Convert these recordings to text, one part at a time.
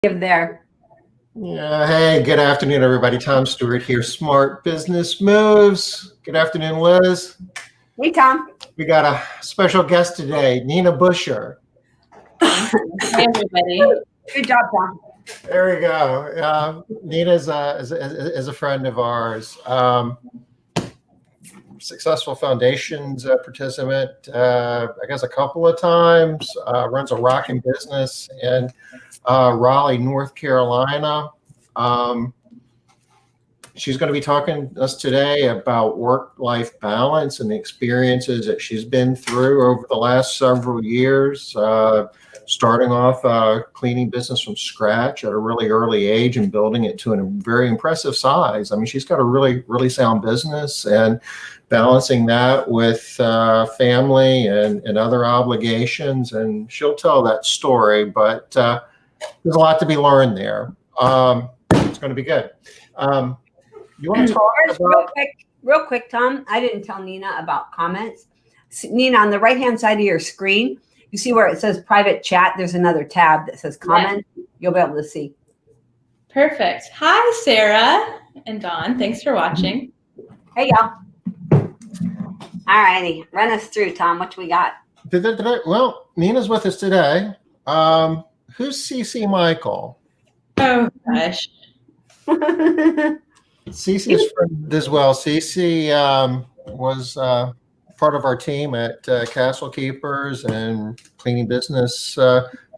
Give there. Yeah, hey, good afternoon, everybody. Tom Stewart here, Smart Business Moves. Good afternoon, Liz. Hey, Tom. We got a special guest today, Nina Buescher. Hey, everybody. Good job, Tom. There we go. Nina is a friend of ours. Successful foundations participant, I guess a couple of times, runs a rocking business in Raleigh, North Carolina. She's going to be talking to us today about work-life balance and the experiences that she's been through over the last several years, starting off a cleaning business from scratch at a really early age and building it to a very impressive size. I mean, she's got a really, really sound business, and balancing that with family and other obligations. And she'll tell that story, but there's a lot to be learned there. It's going to be good. You want to talk about real quick, Tom? I didn't tell Nina about comments. Nina, on the right-hand side of your screen, you see where it says private chat. There's another tab that says comment. Yeah. You'll be able to see. Perfect. Hi, Sarah and Dawn. Thanks for watching. Hey, y'all. All righty. Run us through, Tom. What we got? Well, Nina's with us today. Who's CC Michael? Oh, gosh. Cece's friend as well. Cece was part of our team at Castle Keepers and Cleaning Business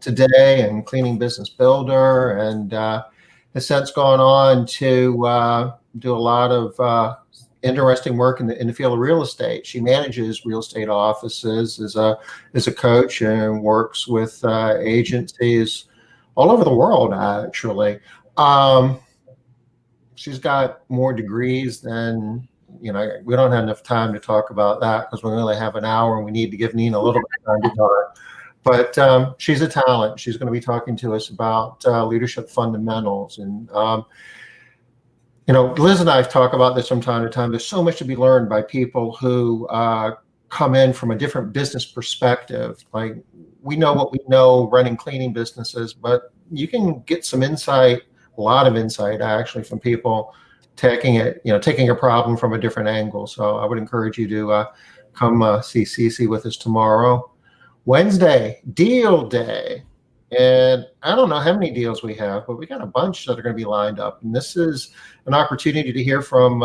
Today and Cleaning Business Builder, and has since gone on to do a lot of interesting work in the field of real estate. She manages real estate offices as a coach and works with agencies all over the world, actually. She's got more degrees than, we don't have enough time to talk about that because we only have an hour and we need to give Nina a little bit of time to talk. But she's a talent. She's going to be talking to us about leadership fundamentals. And, Liz and I talk about this from time to time. There's so much to be learned by people who come in from a different business perspective. Like, we know what we know running cleaning businesses, but you can get some insight, a lot of insight actually, from people taking a problem from a different angle. So I would encourage you to come see Cece with us tomorrow. Wednesday, deal day. And I don't know how many deals we have, but we got a bunch that are going to be lined up. And this is an opportunity to hear from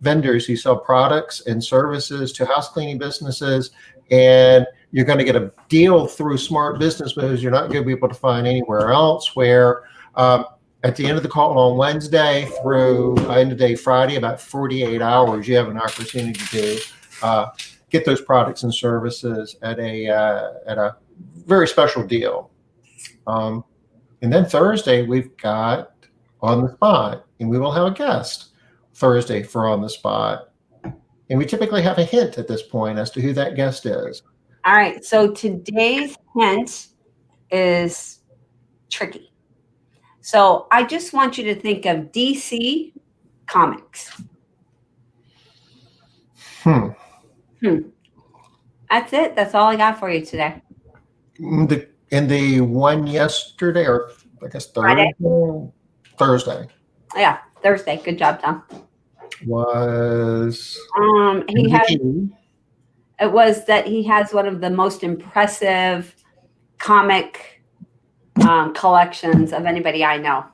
vendors who sell products and services to house cleaning businesses. And you're going to get a deal through Smart Business Moves you're not going to be able to find anywhere else, where at the end of the call on Wednesday through end of day Friday, about 48 hours, you have an opportunity to get those products and services at a very special deal. And then Thursday, we've got On the Spot, and we will have a guest Thursday for On the Spot. And we typically have a hint at this point as to who that guest is. All right. So today's hint is tricky. So I just want you to think of DC Comics. That's it. That's all I got for you today. In the one yesterday, or I guess Thursday. Yeah, Thursday. Good job, Tom. Was it was that he has one of the most impressive comic collections of anybody I know.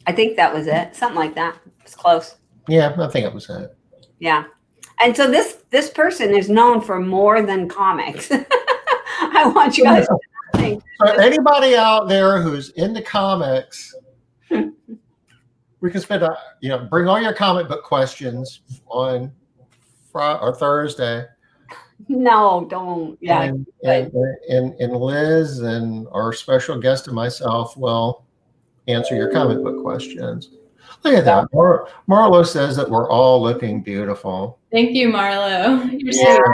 I think that was it. Something like that. It's close. Yeah, I think it was it. Yeah. And so this person is known for more than comics. I want you guys to think. So anybody out there who's into comics, we can spend bring all your comic book questions on Friday or Thursday. No, don't. Yeah. And Liz and our special guest and myself will answer your comic book questions. Look at that. Marlo says that we're all looking beautiful. Thank you, Marlo. You're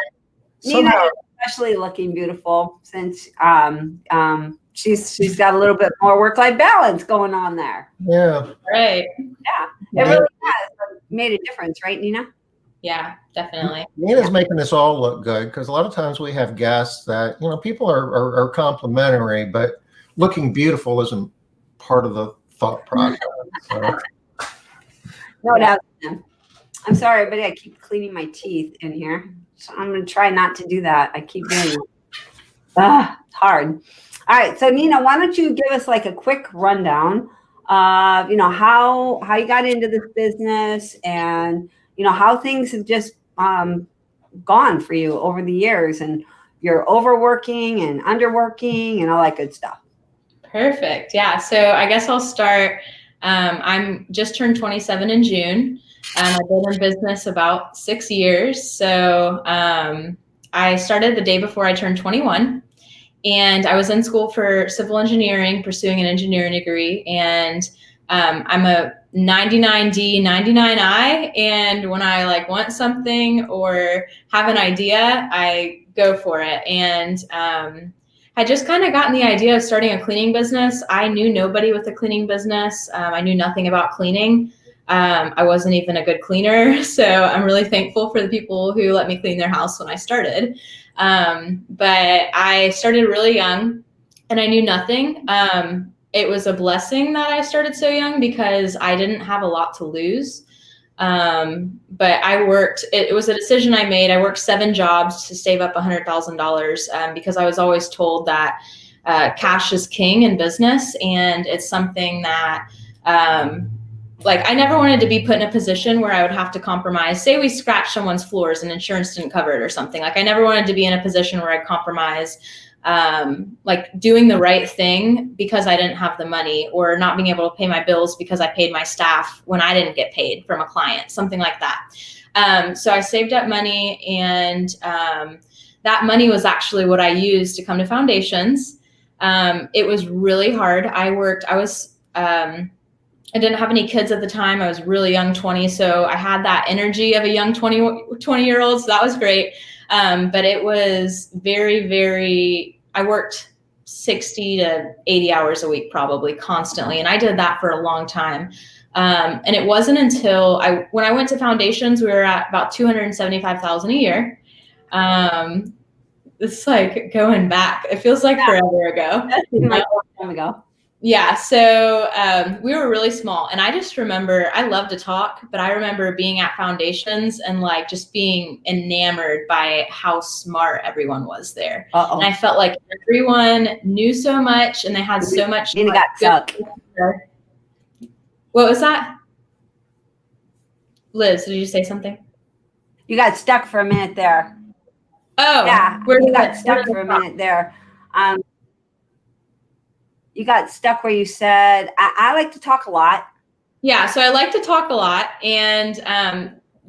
Nina is especially looking beautiful since she's got a little bit more work-life balance going on there. Yeah. Right. Yeah. It really has made a difference, right, Nina? Yeah, definitely. Nina's making us all look good, because a lot of times we have guests that, people are complimentary, but looking beautiful isn't part of the thought process. So. No doubt. I'm sorry, but I keep cleaning my teeth in here. So I'm going to try not to do that. I keep doing it. It's hard. All right. So Nina, why don't you give us like a quick rundown of, how you got into this business and, how things have just gone for you over the years, and you're overworking and underworking and all that good stuff. Perfect. Yeah. So I guess I'll start. I'm just turned 27 in June. I've been in business about 6 years. So I started the day before I turned 21, and I was in school for civil engineering, pursuing an engineering degree. And I'm a 99D, 99I. And when I want something or have an idea, I go for it. And I just kind of gotten the idea of starting a cleaning business. I knew nobody with a cleaning business. I knew nothing about cleaning. I wasn't even a good cleaner. So I'm really thankful for the people who let me clean their house when I started. But I started really young and I knew nothing. It was a blessing that I started so young because I didn't have a lot to lose. But I worked, it was a decision I made. I worked 7 jobs to save up $100,000 because I was always told that cash is king in business. And it's something that I never wanted to be put in a position where I would have to compromise. Say we scratched someone's floors and insurance didn't cover it or something. I never wanted to be in a position where I compromise doing the right thing because I didn't have the money, or not being able to pay my bills because I paid my staff when I didn't get paid from a client, something like that. So I saved up money, and that money was actually what I used to come to Foundations. It was really hard. I didn't have any kids at the time. I was really young, 20. So I had that energy of a young 20-year-old. So that was great. But it was very, very, I worked 60 to 80 hours a week, probably constantly. And I did that for a long time. And it wasn't until when I went to Foundations, we were at about $275,000 a year. It's going back. It feels like forever ago. That seemed like a long time ago. Yeah, so we were really small, and I just remember, I love to talk, but I remember being at Foundations and just being enamored by how smart everyone was there. Uh-oh. And I felt like everyone knew so much, and they had so much. Nina got stuck. What was that? Liz, did you say something? You got stuck for a minute there. Oh, yeah, you got stuck for a minute there. You got stuck where you said, I like to talk a lot. Yeah, so I like to talk a lot. And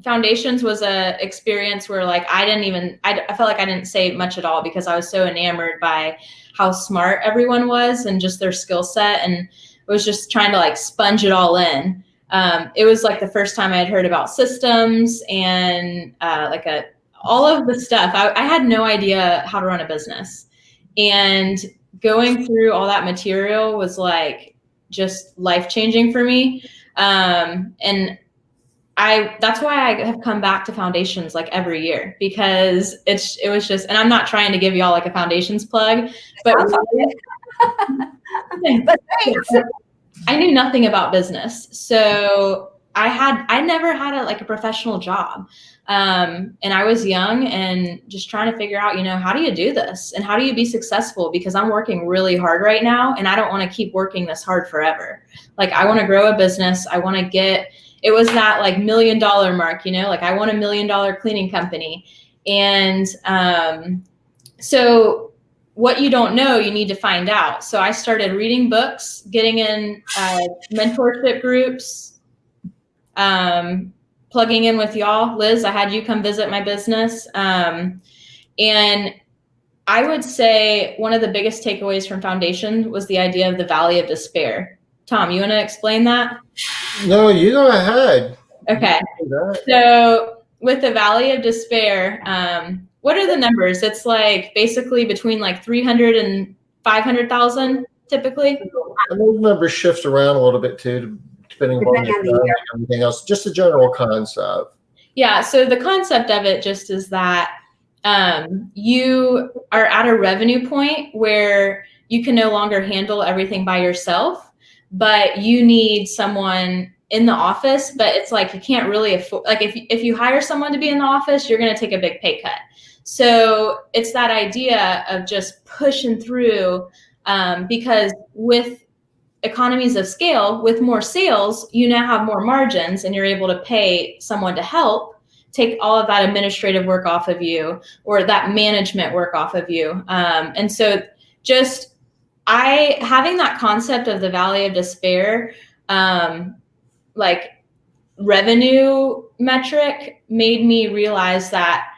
Foundations was a experience where I felt like I didn't say much at all because I was so enamored by how smart everyone was and just their skill set. And was just trying to sponge it all in. It was the first time I had heard about systems and all of the stuff. I had no idea how to run a business. And going through all that material was just life-changing for me. And that's why I have come back to Foundations every year, because it was just, and I'm not trying to give y'all a Foundations plug, but I knew nothing about business. So I never had a professional job. And I was young and just trying to figure out, how do you do this and how do you be successful? Because I'm working really hard right now and I don't want to keep working this hard forever. I want to grow a business. I want to it was that $1 million mark, I want $1 million cleaning company. And so what you don't know, you need to find out. So I started reading books, getting in mentorship groups, plugging in with y'all. Liz, I had you come visit my business. And I would say one of the biggest takeaways from Foundation was the idea of the Valley of Despair. Tom, you want to explain that? No, you go ahead. Okay. So with the Valley of Despair, what are the numbers? It's basically between 300 and 500,000 typically. And those numbers shift around a little bit too, depending on the everything else. Just a general concept. Yeah. So the concept of it just is that you are at a revenue point where you can no longer handle everything by yourself, but you need someone in the office. But it's like, you can't really afford, like if you hire someone to be in the office, you're going to take a big pay cut. So it's that idea of just pushing through, because with economies of scale, with more sales, you now have more margins, and you're able to pay someone to help take all of that administrative work off of you, or that management work off of you. And so just having that concept of the valley of despair, like revenue metric, made me realize that,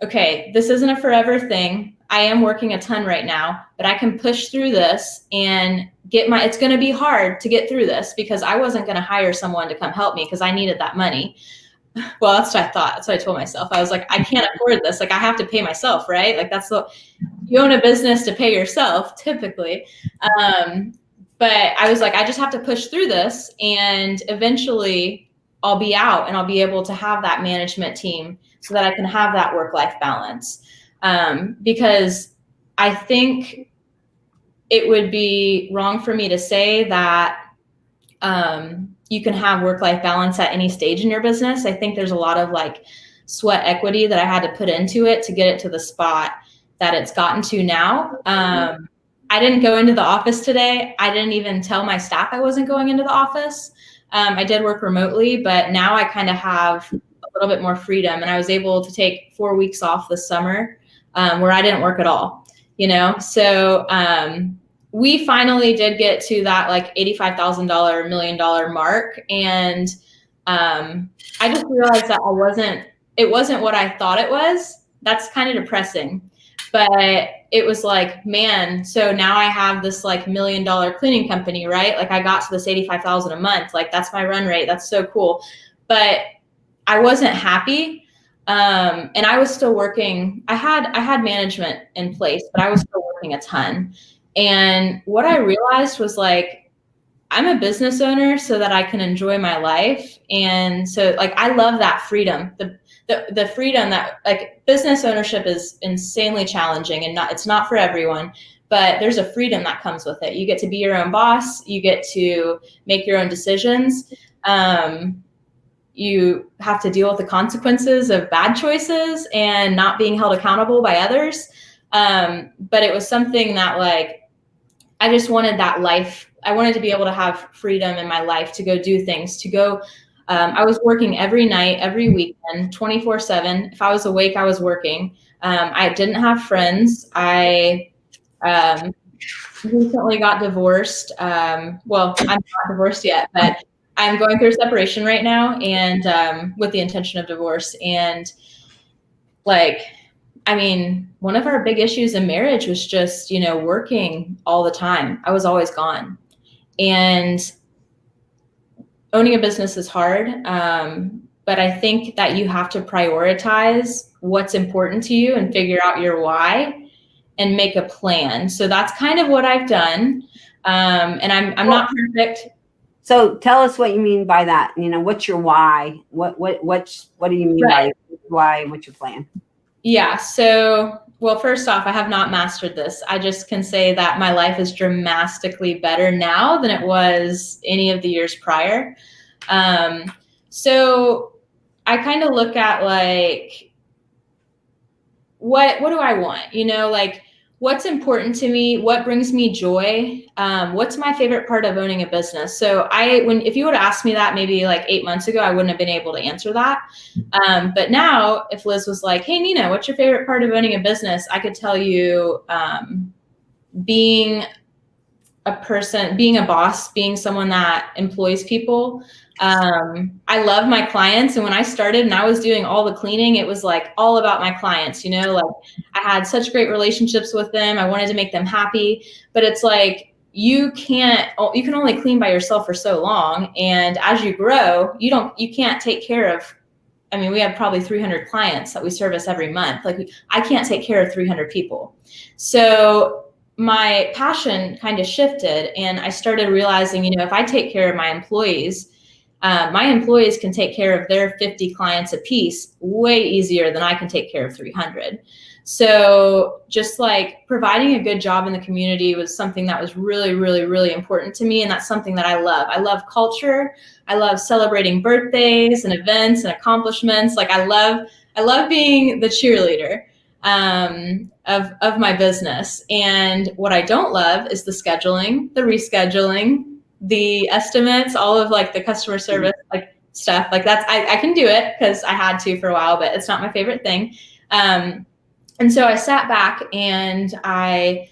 okay, this isn't a forever thing. I am working a ton right now, but I can push through this and it's going to be hard to get through this, because I wasn't going to hire someone to come help me because I needed that money. Well, that's what I thought. That's what I told myself. I was like, I can't afford this. Like, I have to pay myself, right? Like, you own a business to pay yourself typically. But I was like, I just have to push through this, and eventually I'll be out and I'll be able to have that management team so that I can have that work-life balance. Because I think it would be wrong for me to say that you can have work-life balance at any stage in your business. I think there's a lot of like sweat equity that I had to put into it to get it to the spot that it's gotten to now. I didn't go into the office today. I didn't even tell my staff I wasn't going into the office. I did work remotely, but now I kind of have a little bit more freedom, and I was able to take 4 weeks off this summer where I didn't work at all, So we finally did get to that like $85,000, $1 million mark. And I just realized that it wasn't what I thought it was. That's kind of depressing. But it was like, man, so now I have this like $1 million cleaning company, right? Like, I got to this 85,000 a month. Like, that's my run rate. That's so cool. But I wasn't happy. And I was still working. I had management in place, but I was still working a ton. And what I realized was like, I'm a business owner so that I can enjoy my life. And so like, I love that freedom, the freedom that, like, business ownership is insanely challenging, and it's not for everyone, but there's a freedom that comes with it. You get to be your own boss. You get to make your own decisions. You have to deal with the consequences of bad choices and not being held accountable by others. But it was something that, like, I just wanted that life. I wanted to be able to have freedom in my life to go do things, I was working every night, every weekend, 24/7. If I was awake, I was working. I didn't have friends. I recently got divorced. Well, I'm not divorced yet, but I'm going through a separation right now, and with the intention of divorce. And like, I mean, one of our big issues in marriage was just, working all the time. I was always gone. And owning a business is hard. But I think that you have to prioritize what's important to you and figure out your why and make a plan. So that's kind of what I've done. And I'm not perfect. So tell us what you mean by that. What's your why? What do you mean by why? What's your plan? Yeah. So, well, first off, I have not mastered this. I just can say that my life is dramatically better now than it was any of the years prior. So I kind of look at like, what do I want? Like, what's important to me? What brings me joy? What's my favorite part of owning a business? So if you would have asked me that maybe like 8 months ago, I wouldn't have been able to answer that. But now if Liz was like, hey, Nina, what's your favorite part of owning a business? I could tell you, being a boss, being someone that employs people. I love my clients. And when I started and I was doing all the cleaning, it was like all about my clients, like I had such great relationships with them. I wanted to make them happy, but it's like, you can only clean by yourself for so long. And as you grow, you can't take care of, we have probably 300 clients that we service every month. Like, I can't take care of 300 people. So my passion kind of shifted, and I started realizing, if I take care of my employees, my employees can take care of their 50 clients a piece way easier than I can take care of 300. So just like providing a good job in the community was something that was really, really, really important to me. And that's something that I love. I love culture. I love celebrating birthdays and events and accomplishments. Like I love being the cheerleader of my business. And what I don't love is the scheduling, the rescheduling, the estimates, all of like the customer service like stuff. Like that's I can do it because I had to for a while, but it's not my favorite thing. And so I sat back and I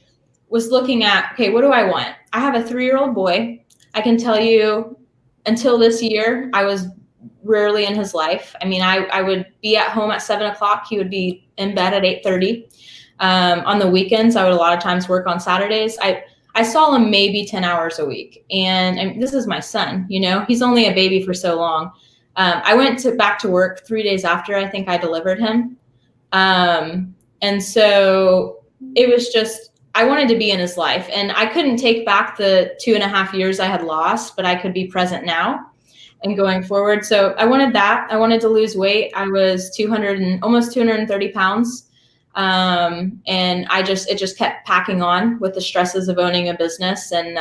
was looking at, okay, what do I want? I have a 3-year-old boy. I can tell you until this year, I was rarely in his life. I mean, I would be at home at 7 o'clock. He would be in bed at 8:30. On the weekends, I would a lot of times work on Saturdays. I saw him maybe 10 hours a week. And this is my son, you know, he's only a baby for so long. I went back to work 3 days after I think I delivered him. And so it was just, I wanted to be in his life, and I couldn't take back the 2.5 years I had lost, but I could be present now and going forward. So I wanted that. I wanted to lose weight. I was almost 230 pounds. And it just kept packing on with the stresses of owning a business and,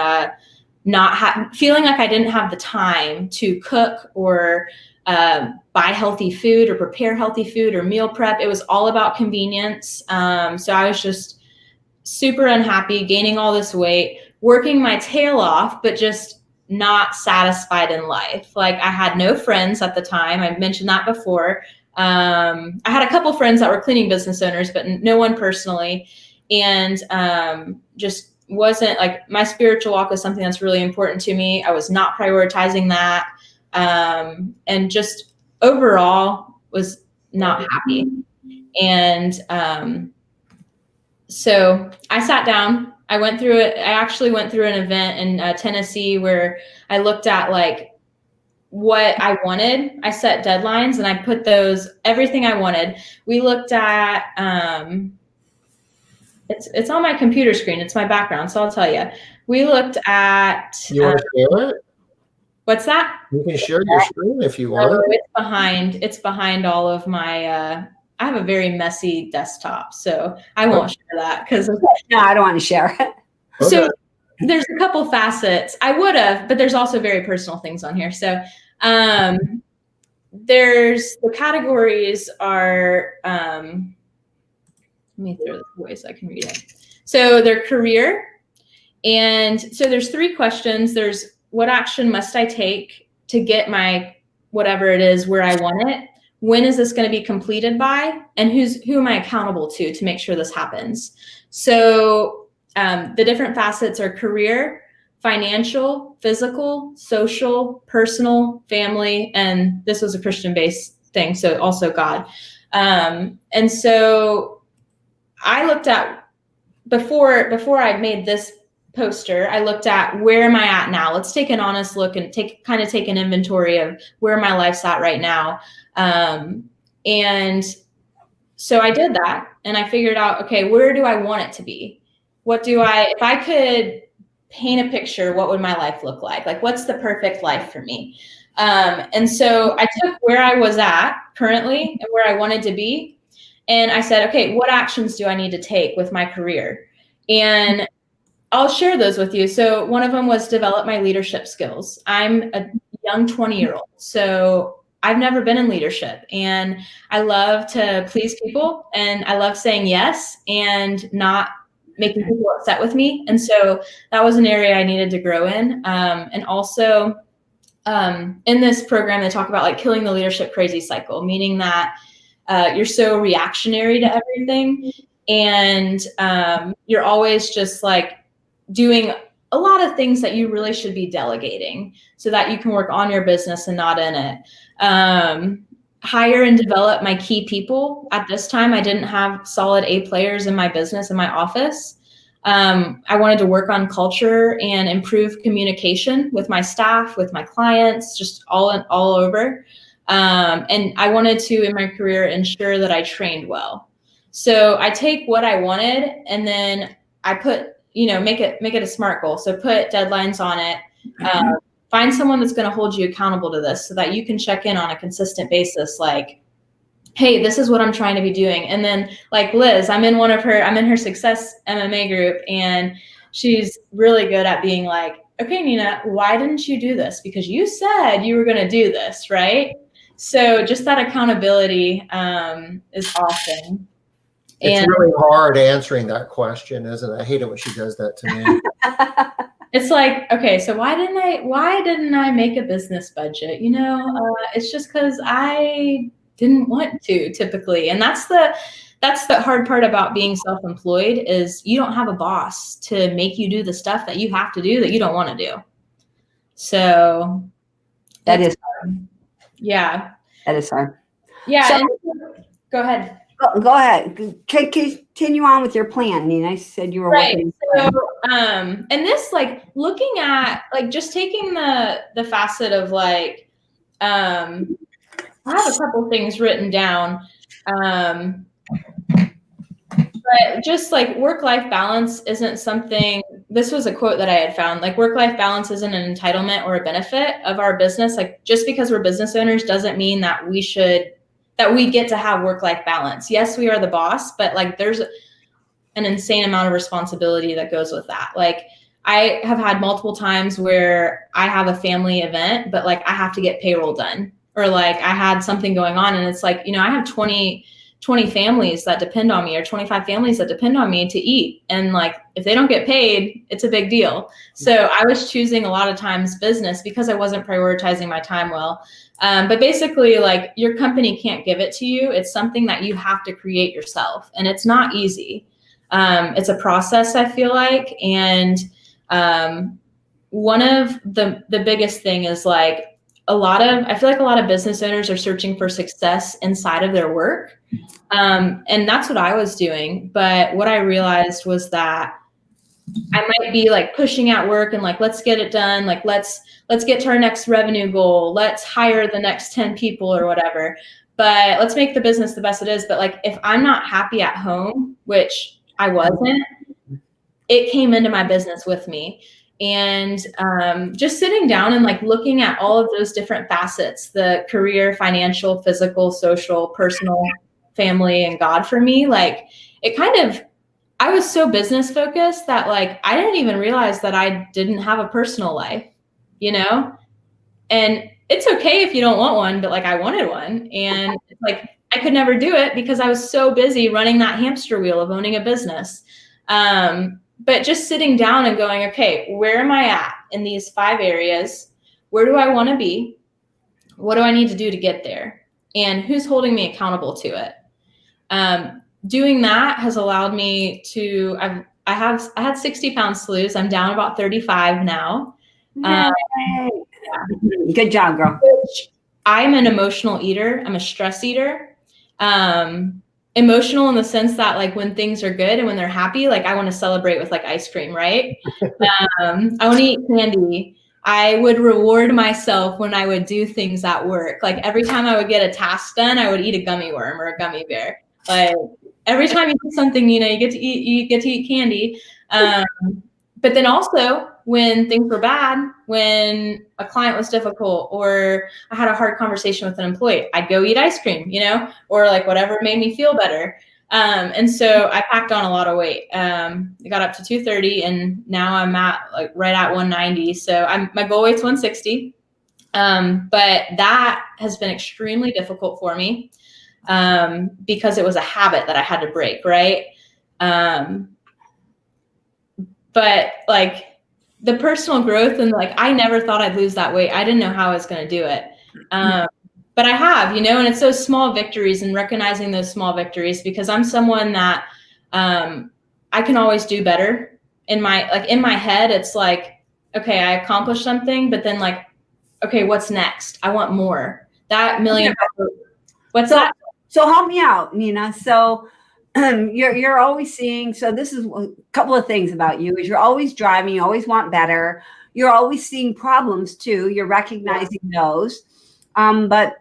feeling like I didn't have the time to cook or, buy healthy food or prepare healthy food or meal prep. It was all about convenience. So I was just super unhappy, gaining all this weight, working my tail off, but just not satisfied in life. Like I had no friends at the time. I mentioned that before. I had a couple friends that were cleaning business owners, but no one personally. And just wasn't like, my spiritual walk was something that's really important to me. I was not prioritizing that. And just overall was not happy. And so I sat down, I actually went through an event in Tennessee where I looked at like what I wanted. I set deadlines and I put everything I wanted. We looked at, it's on my computer screen. It's my background. So I'll tell you, we looked at, You want to share it? What's that? You can share your screen if you want. It's behind all of my, I have a very messy desktop, so I won't share that because no, I don't want to share it. So there's a couple facets. I would have, but there's also very personal things on here. So there's the categories are, let me throw this away so I can read it. So their career. And so there's 3 questions. There's what action must I take to get my whatever it is where I want it? When is this going to be completed by? And who am I accountable to make sure this happens? So the different facets are career, financial, physical, social, personal, family, and this was a Christian-based thing, so also God. And so I looked at, before I made this poster, I looked at where am I at now? Let's take an honest look and take an inventory of where my life's at right now. And so I did that and I figured out, okay, where do I want it to be? If I could paint a picture, what would my life look like? Like, what's the perfect life for me? And so I took where I was at currently and where I wanted to be. And I said, okay, what actions do I need to take with my career? And I'll share those with you. So one of them was develop my leadership skills. I'm a young 20-year-old, so I've never been in leadership, and I love to please people, and I love saying yes and not making people upset with me. And so that was an area I needed to grow in. And also in this program, they talk about like killing the leadership crazy cycle, meaning that you're so reactionary to everything, and you're always just like doing a lot of things that you really should be delegating so that you can work on your business and not in it. Hire and develop my key people. At this time, I didn't have solid A players in my business, in my office. I wanted to work on culture and improve communication with my staff, with my clients, just all over. And I wanted to, in my career, ensure that I trained well. So I take what I wanted and then I put, make it a SMART goal. So put deadlines on it, find someone that's going to hold you accountable to this so that you can check in on a consistent basis. Like, hey, this is what I'm trying to be doing. And then like Liz, I'm in her Success MMA group, and she's really good at being like, okay, Nina, why didn't you do this? Because you said you were going to do this, right? So just that accountability is awesome. It's really hard answering that question, isn't it? I hate it when she does that to me. It's like, okay, so why didn't I make a business budget? It's just because I didn't want to, typically. And that's the hard part about being self-employed, is you don't have a boss to make you do the stuff that you have to do that you don't want to do. So that is hard. Yeah. That is hard. Yeah. So, go ahead. Go ahead. Continue on with your plan, Nina. I said you were working. So, and this, like, looking at, like, just taking the facet of, like, I have a couple things written down, but just like work-life balance isn't something. This was a quote that I had found. Like, work-life balance isn't an entitlement or a benefit of our business. Like, just because we're business owners doesn't mean that we get to have work-life balance. Yes, we are the boss, but like there's an insane amount of responsibility that goes with that. Like, I have had multiple times where I have a family event, but like I have to get payroll done, or like I had something going on, and it's like, I have 20 families that depend on me, or 25 families that depend on me to eat. And like, if they don't get paid, it's a big deal. So I was choosing a lot of times business because I wasn't prioritizing my time well. But basically, like, your company can't give it to you. It's something that you have to create yourself. And it's not easy. It's a process, I feel like. And one of the biggest thing is like, I feel like a lot of business owners are searching for success inside of their work. And that's what I was doing. But what I realized was that I might be like pushing at work and like, let's get it done. Like, let's get to our next revenue goal. Let's hire the next 10 people or whatever. But let's make the business the best it is. But like, if I'm not happy at home, which I wasn't, it came into my business with me. And just sitting down and like looking at all of those different facets, the career, financial, physical, social, personal, family, and God for me, like I was so business focused that like, I didn't even realize that I didn't have a personal life, and it's okay if you don't want one, but like I wanted one. And it's like, I could never do it because I was so busy running that hamster wheel of owning a business. But just sitting down and going, okay, where am I at in these 5 areas? Where do I want to be? What do I need to do to get there? And who's holding me accountable to it? Doing that has allowed me to, I had 60 pounds to lose. I'm down about 35 now. Good job, girl. I'm an emotional eater. I'm a stress eater. Emotional in the sense that like when things are good and when they're happy, like I want to celebrate with like ice cream, right? I want to eat candy. I would reward myself when I would do things at work. Like every time I would get a task done, I would eat a gummy worm or a gummy bear. Like every time you do something, you get to eat candy. But then also when things were bad, when a client was difficult or I had a hard conversation with an employee, I'd go eat ice cream, or like whatever made me feel better. And so I packed on a lot of weight. I got up to 230 and now I'm at like right at 190. So my goal weight's 160. But that has been extremely difficult for me because it was a habit that I had to break, right? But like the personal growth and like, I never thought I'd lose that weight. I didn't know how I was going to do it. But I have, and it's those small victories and recognizing those small victories because I'm someone that I can always do better. In my head, it's like, okay, I accomplished something, but then like, okay, what's next? I want more. That million. What's that? So help me out, Nina. So you're always seeing, so this is a couple of things about you is you're always driving, you always want better. You're always seeing problems too. You're recognizing those. But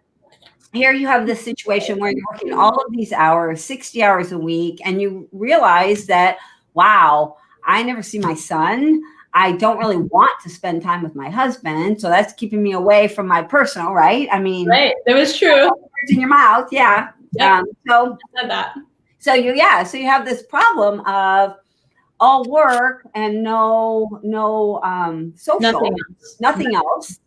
here you have this situation where you're working all of these hours, 60 hours a week, and you realize that, wow, I never see my son. I don't really want to spend time with my husband. So that's keeping me away from my personal, right? I mean, Right. That was true. Words in your mouth. Yeah. Yep. So I said that. so you have this problem of all work and no social, nothing else.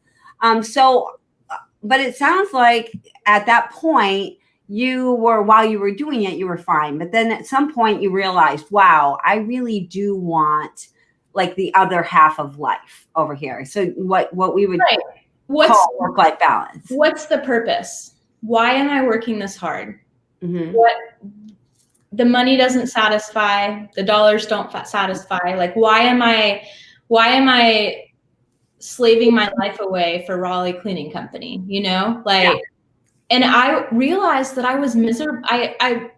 But it sounds like at that point while you were doing it, you were fine. But then at some point you realized, wow, I really do want like the other half of life over here. So what we would call work-life balance. What's the purpose? Why am I working this hard? Mm-hmm. What the money doesn't satisfy, the dollars don't satisfy. Like, why am I slaving my life away for Raleigh Cleaning Company? You know, like, and I realized that I was miserable. I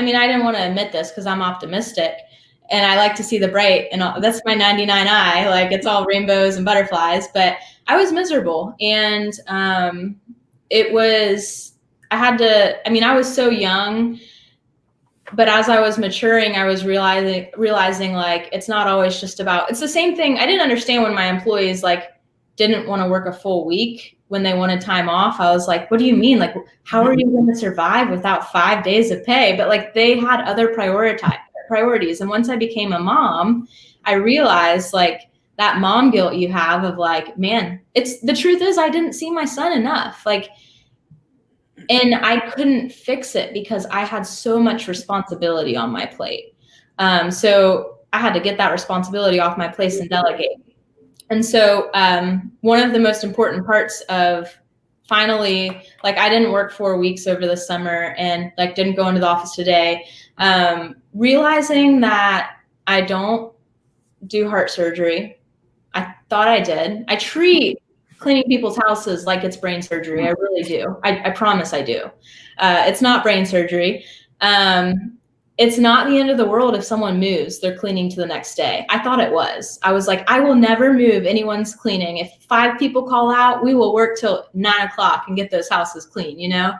mean, I didn't want to admit this because I'm optimistic and I like to see the bright, and that's my 99 eye. Like, it's all rainbows and butterflies, but I was miserable. And I was so young. But as I was maturing, I was realizing like, it's not always just about, it's the same thing. I didn't understand when my employees like didn't want to work a full week when they wanted time off. I was like, what do you mean? Like, how are you going to survive without 5 days of pay? But like, they had other priorities. And once I became a mom, I realized like that mom guilt you have of like, man, the truth is I didn't see my son enough. Like, and I couldn't fix it because I had so much responsibility on my plate. So I had to get that responsibility off my plate and delegate. And so one of the most important parts of finally, like, I didn't work 4 weeks over the summer and like didn't go into the office today, realizing that I don't do heart surgery. I thought I did. I treat cleaning people's houses like it's brain surgery. I really do. I promise I do. It's not brain surgery. It's not the end of the world if someone moves, they're cleaning to the next day. I thought it was. I was like, I will never move anyone's cleaning. If 5 people call out, we will work till 9 o'clock and get those houses clean, you know?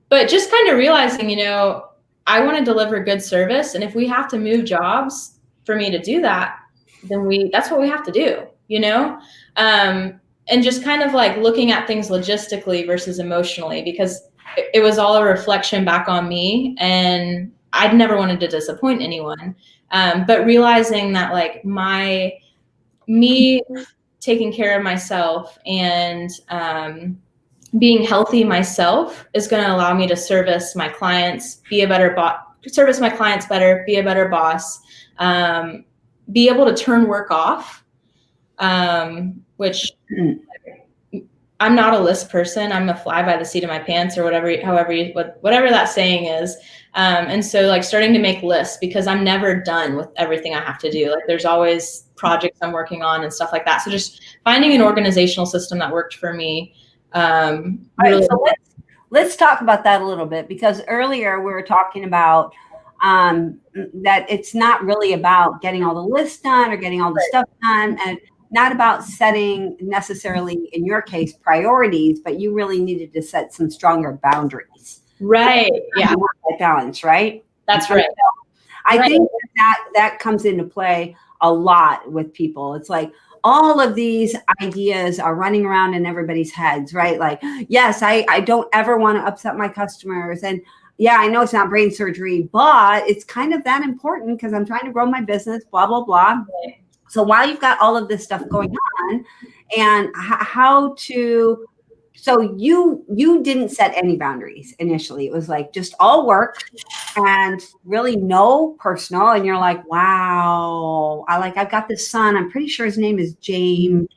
But just kind of realizing, you know, I want to deliver good service. And if we have to move jobs for me to do that, then that's what we have to do, you know? And just kind of like looking at things logistically versus emotionally, because it was all a reflection back on me, and I'd never wanted to disappoint anyone. But realizing that like me taking care of myself and being healthy myself is going to allow me to service my clients, service my clients better, be a better boss, be able to turn work off, which I'm not a list person. I'm a fly by the seat of my pants, or whatever that saying is. And so like starting to make lists, because I'm never done with everything I have to do. Like there's always projects I'm working on and stuff like that. So just finding an organizational system that worked for me. All right, so let's talk about that a little bit, because earlier we were talking about that it's not really about getting all the lists done or getting all the stuff done, and not about setting necessarily, in your case, priorities, but you really needed to set some stronger boundaries. Right. Yeah. Balance, right? That's right. I think that comes into play a lot with people. It's like all of these ideas are running around in everybody's heads, right? Like, yes, I don't ever want to upset my customers. And yeah, I know it's not brain surgery, but it's kind of that important because I'm trying to grow my business, blah, blah, blah. Right. So while you've got all of this stuff going on, and so you didn't set any boundaries initially. It was like just all work and really no personal. And you're like, wow, I've got this son. I'm pretty sure his name is James.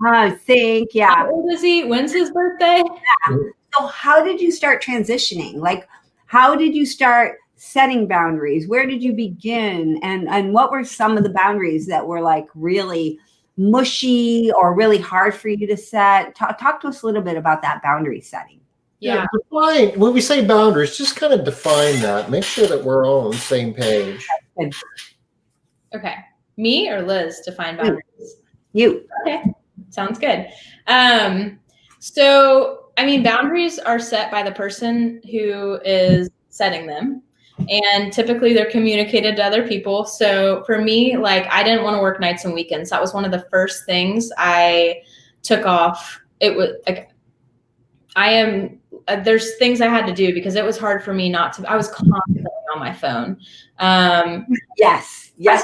I think, yeah. How old is he? When's his birthday? Yeah. So how did you start transitioning? Like, how did you start setting boundaries? Where did you begin? And what were some of the boundaries that were like really mushy or really hard for you to set? Talk to us a little bit about that boundary setting. Yeah. Define, when we say boundaries, just kind of define that. Make sure that we're all on the same page. Okay. Me or Liz define boundaries? You. Okay. Sounds good. So, I mean, boundaries are set by the person who is setting them. and typically they're communicated to other people. So for me, like, I didn't want to work nights and weekends. That was one of the first things I took off. It was like, there's things I had to do because it was hard for me not to. I was constantly on my phone. Yes. I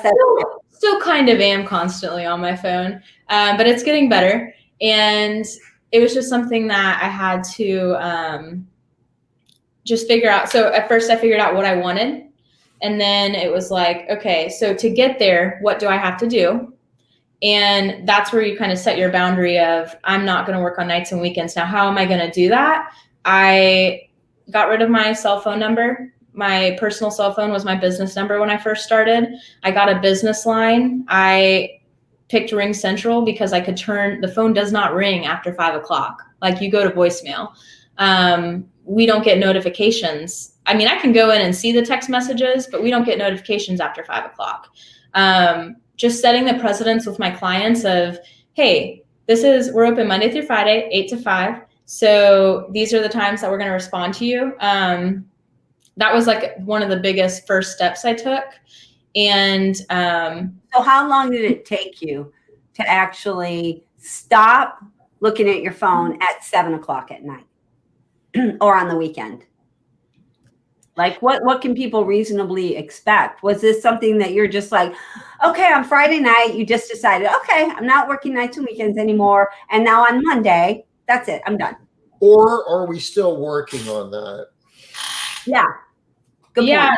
still kind of am constantly on my phone, but it's getting better. And it was just something that I had to just figure out. So at first I figured out what I wanted. And then it was like, okay, so to get there, what do I have to do? And that's where you kind of set your boundary of, I'm not going to work on nights and weekends. Now, how am I going to do that? I got rid of my cell phone number. My personal cell phone was my business number when I first started. I got a business line. I picked Ring Central because I could the phone does not ring after 5 o'clock. Like, you go to voicemail. We don't get notifications. I mean, I can go in and see the text messages, but we don't get notifications after 5 o'clock. Just setting the precedence with my clients of, hey, we're open Monday through Friday, 8 to 5. So these are the times that we're going to respond to you. That was like one of the biggest first steps I took. And so how long did it take you to actually stop looking at your phone at 7 o'clock at night or on the weekend? Like, what can people reasonably expect? Was this something that you're just like, okay, on Friday night, you just decided, okay, I'm not working nights and weekends anymore. And now on Monday, that's it, I'm done. Or are we still working on that? Yeah. Good point.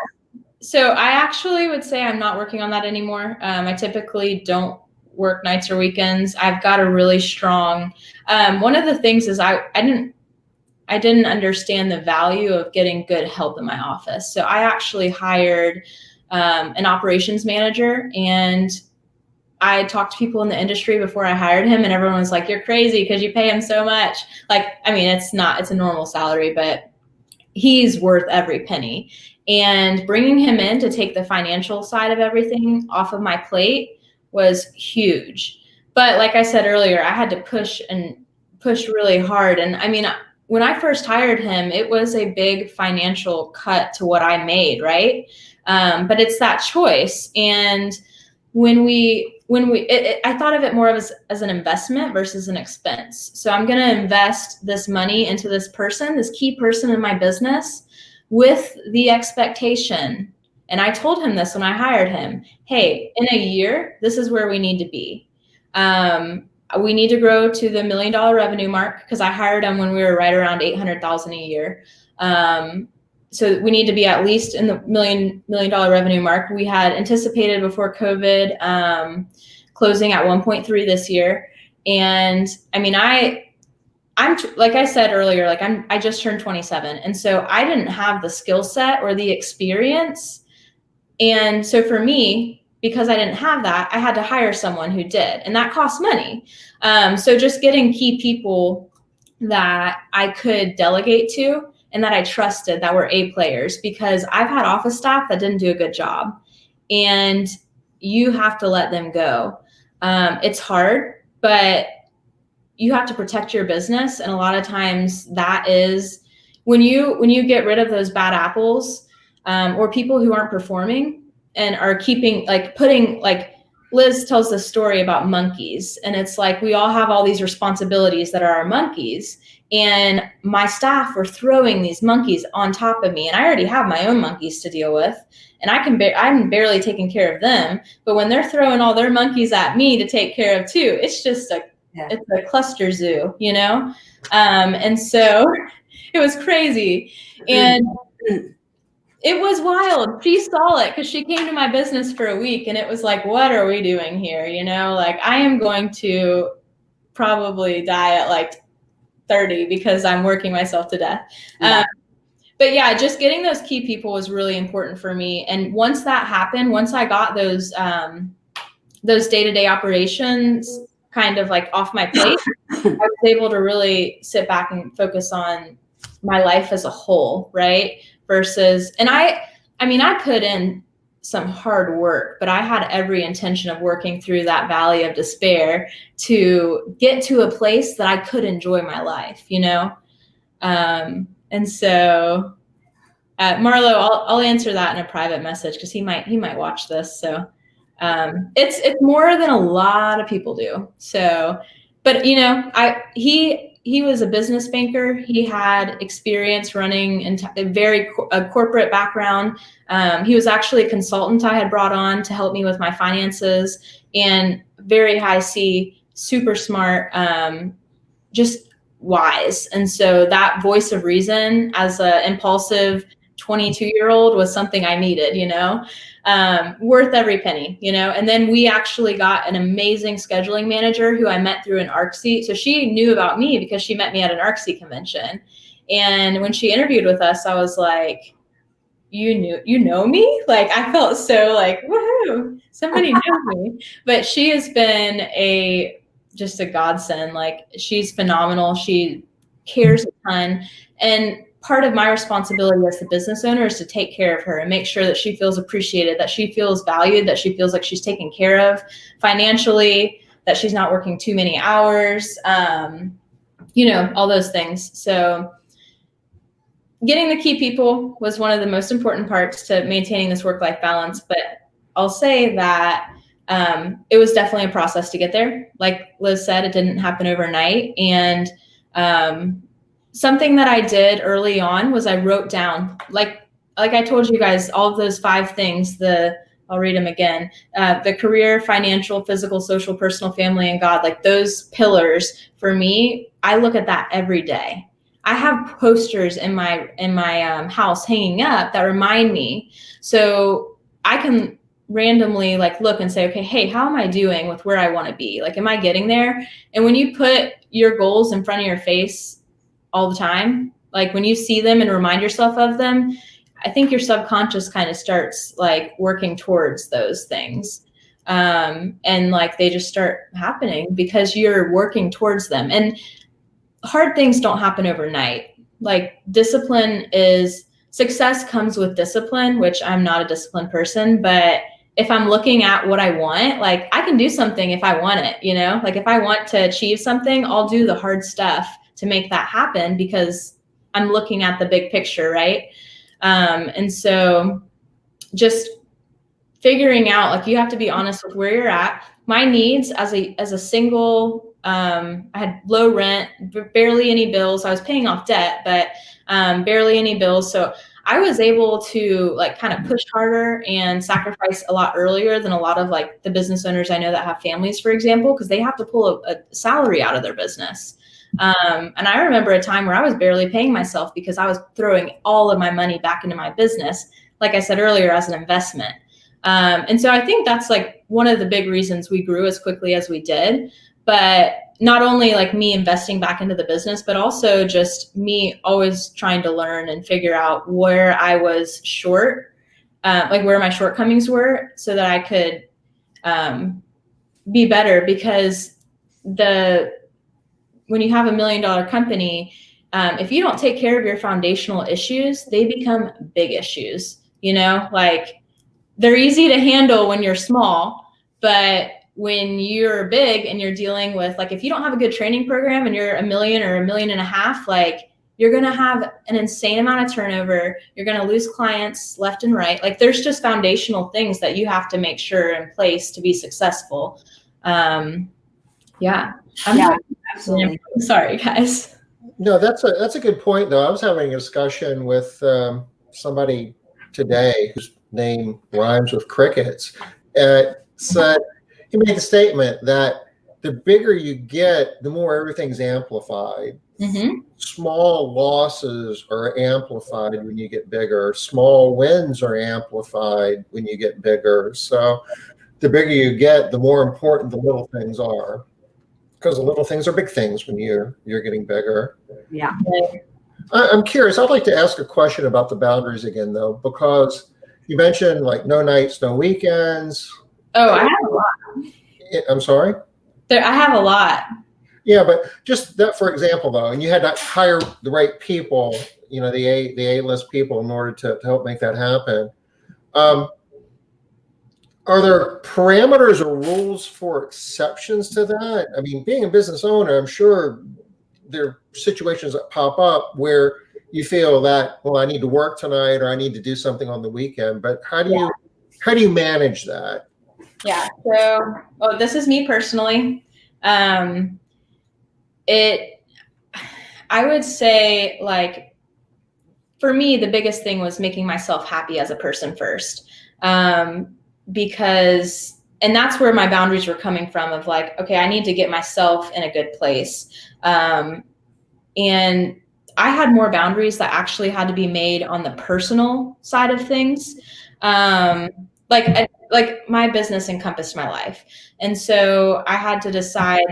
So I actually would say I'm not working on that anymore. I typically don't work nights or weekends. I've got a really strong, one of the things is I didn't understand the value of getting good help in my office. So I actually hired an operations manager, and I talked to people in the industry before I hired him, and everyone was like, you're crazy because you pay him so much. Like, I mean, it's a normal salary, but he's worth every penny. And bringing him in to take the financial side of everything off of my plate was huge. But like I said earlier, I had to push really hard. And I mean, when I first hired him, it was a big financial cut to what I made, right? But it's that choice. And I thought of it more of as an investment versus an expense. So I'm going to invest this money into this person, this key person in my business, with the expectation. And I told him this when I hired him, hey, in a year, this is where we need to be. We need to grow to the $1 million revenue mark, because I hired him when we were right around 800,000 a year. So we need to be at least in the $1 million revenue mark. We had anticipated before COVID closing at 1.3 this year. And I mean, I'm like I said earlier, like I just turned 27. And so I didn't have the skill set or the experience. And so for me, because I didn't have that, I had to hire someone who did, and that costs money. So just getting key people that I could delegate to and that I trusted, that were A players, because I've had office staff that didn't do a good job, and you have to let them go. It's hard, but you have to protect your business. And a lot of times that is when you get rid of those bad apples, or people who aren't performing and are putting Liz tells this story about monkeys, and it's like, we all have all these responsibilities that are our monkeys, and my staff were throwing these monkeys on top of me, and I already have my own monkeys to deal with, and I'm barely taking care of them, but when they're throwing all their monkeys at me to take care of too, it's just it's a cluster zoo, you know? And so it was crazy. And it was wild. She saw it because she came to my business for a week, and it was like, what are we doing here? You know, like, I am going to probably die at like 30 because I'm working myself to death. Yeah. But yeah, just getting those key people was really important for me. And once that happened, once I got those day-to-day operations kind of like off my plate, I was able to really sit back and focus on my life as a whole, right? Versus, and I put in some hard work, but I had every intention of working through that valley of despair to get to a place that I could enjoy my life, you know? And so Marlo, I'll answer that in a private message because he might watch this. So it's more than a lot of people do. So, but you know, he was a business banker. He had experience running a corporate background. He was actually a consultant I had brought on to help me with my finances, and very high C, super smart, just wise. And so that voice of reason as an impulsive 22-year-old was something I needed, you know, worth every penny, you know. And then we actually got an amazing scheduling manager who I met through an ARCC. So she knew about me because she met me at an ARCC convention. And when she interviewed with us, I was like, you know me? Like, I felt so like, woohoo, somebody knows me. But she has been just a godsend. Like, she's phenomenal. She cares a ton. And part of my responsibility as the business owner is to take care of her and make sure that she feels appreciated, that she feels valued, that she feels like she's taken care of financially, that she's not working too many hours, you know, all those things. So getting the key people was one of the most important parts to maintaining this work-life balance. But I'll say that it was definitely a process to get there. Like Liz said, it didn't happen overnight. And something that I did early on was I wrote down, like I told you guys, all of those 5 things, I'll read them again. The career, financial, physical, social, personal, family, and God, like those pillars for me, I look at that every day. I have posters in my house hanging up that remind me. So I can randomly like look and say, okay, hey, how am I doing with where I want to be? Like, am I getting there? And when you put your goals in front of your face all the time, like when you see them and remind yourself of them, I think your subconscious kind of starts like working towards those things. And like they just start happening because you're working towards them. And hard things don't happen overnight. Like success comes with discipline, which I'm not a disciplined person, but if I'm looking at what I want, like I can do something if I want it, you know, like if I want to achieve something, I'll do the hard stuff to make that happen because I'm looking at the big picture, right? And so just figuring out, like, you have to be honest with where you're at. My needs as a single, I had low rent, barely any bills. I was paying off debt, but barely any bills. So I was able to like kind of push harder and sacrifice a lot earlier than a lot of like the business owners I know that have families, for example, because they have to pull a salary out of their business. And I remember a time where I was barely paying myself because I was throwing all of my money back into my business, like I said earlier, as an investment. And so I think that's like one of the big reasons we grew as quickly as we did. But not only like me investing back into the business, but also just me always trying to learn and figure out where I was short, like where my shortcomings were, so that I could be better. Because when you have $1 million company, if you don't take care of your foundational issues, they become big issues. You know, like they're easy to handle when you're small, but when you're big and you're dealing with, like, if you don't have a good training program and you're $1 million or $1.5 million, like you're going to have an insane amount of turnover. You're going to lose clients left and right. Like there's just foundational things that you have to make sure in place to be successful. Yeah. Absolutely. Sorry, guys. No, that's a good point, though. I was having a discussion with somebody today whose name rhymes with crickets. Said he made the statement that the bigger you get, the more everything's amplified. Mm-hmm. Small losses are amplified when you get bigger. Small wins are amplified when you get bigger. So the bigger you get, the more important the little things are. Because the little things are big things when you're getting bigger. Yeah. I'm curious. I'd like to ask a question about the boundaries again, though, because you mentioned like no nights, no weekends. Oh, I have a lot. I'm sorry? I have a lot. Yeah, but just that, for example, though, and you had to hire the right people, you know, the A-list people in order to help make that happen. Are there parameters or rules for exceptions to that? I mean, being a business owner, I'm sure there are situations that pop up where you feel that, well, I need to work tonight or I need to do something on the weekend, but how do you manage that? Yeah. So, well, this is me personally. I would say, like, for me, the biggest thing was making myself happy as a person first. Because, and that's where my boundaries were coming from, of like, okay, I need to get myself in a good place. And I had more boundaries that actually had to be made on the personal side of things. Like my business encompassed my life. And so I had to decide